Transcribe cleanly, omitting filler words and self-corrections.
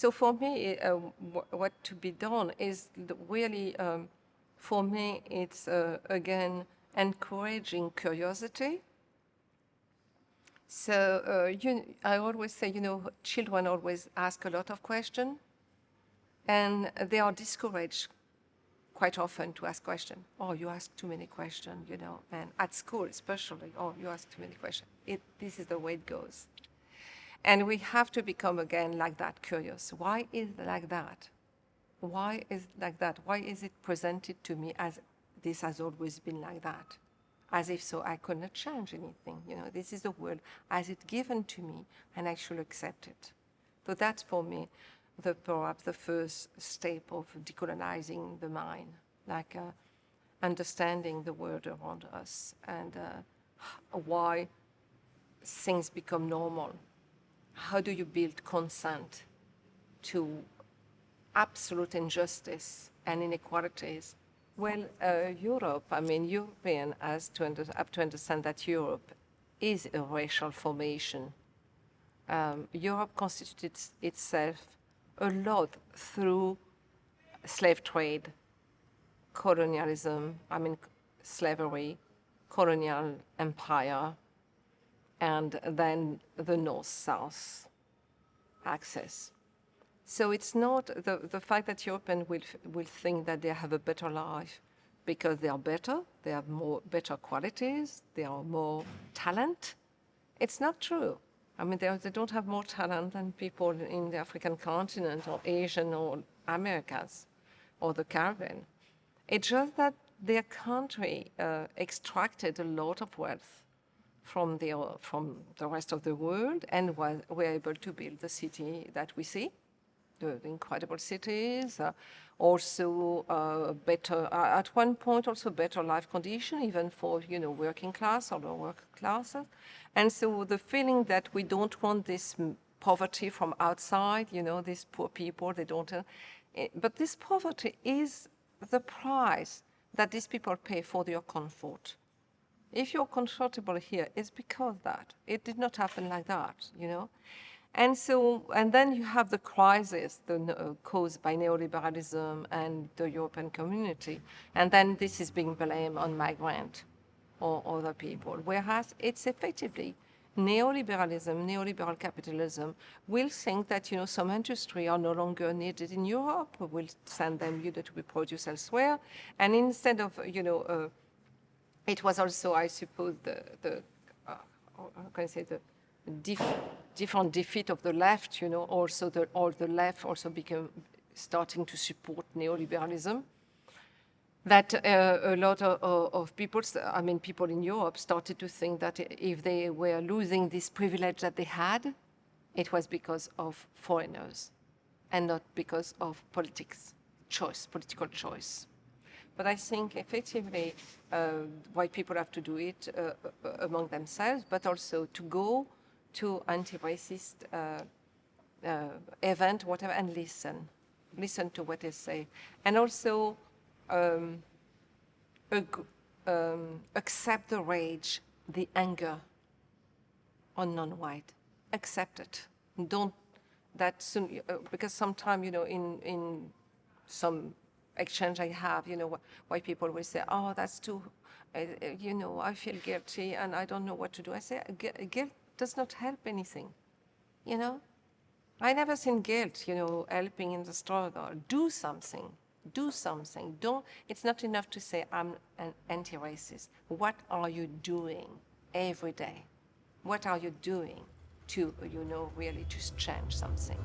So for me, what to be done is really, for me, it's again encouraging curiosity. So I always say, children always ask a lot of questions, and they are discouraged quite often to ask questions. Oh, you ask too many questions, and at school especially, oh, you ask too many questions. This is the way it goes. And we have to become again like that, curious. Why is it like that? Why is it like that? Why is it presented to me as this has always been like that? As if so I could not change anything. This is the world as it's given to me, and I should accept it. So that's for me perhaps the first step of decolonizing the mind, like understanding the world around us and why things become normal. How do you build consent to absolute injustice and inequalities? Well, European have to understand that Europe is a racial formation. Europe constituted itself a lot through slave trade, colonialism, slavery, colonial empire, and then the North-South axis. So it's not the fact that Europeans will think that they have a better life because they are better, they have better qualities, they are more talent. It's not true. They don't have more talent than people in the African continent or Asian or Americas or the Caribbean. It's just that their country extracted a lot of wealth from the rest of the world and were able to build the city that we see, the incredible cities, also better, at one point also better life condition, even for, working class or lower working classes. And so the feeling that we don't want this poverty from outside, these poor people, they don't, but this poverty is the price that these people pay for their comfort. If you're comfortable here, it's because that. It did not happen like that, And then you have the crisis caused by neoliberalism and the European community. And then this is being blamed on migrants or other people. Whereas it's effectively neoliberalism, neoliberal capitalism will think that, some industry are no longer needed in Europe. We'll send them, to be produced elsewhere. And instead of, it was also, I suppose, the different defeat of the left, also the left also became starting to support neoliberalism. That a lot of people, people in Europe started to think that if they were losing this privilege that they had, it was because of foreigners and not because of political choice. But I think effectively why people have to do it among themselves, but also to go to anti-racist event, whatever, and listen to what they say. And also accept the rage, the anger on non-white. Accept it. Don't that soon, because sometimes, in some exchange I have, why people will say, oh, that's too, I feel guilty and I don't know what to do. I say, guilt does not help anything, I never seen guilt, helping in the struggle. Do something. It's not enough to say, I'm an anti-racist. What are you doing every day? What are you doing to, really to change something?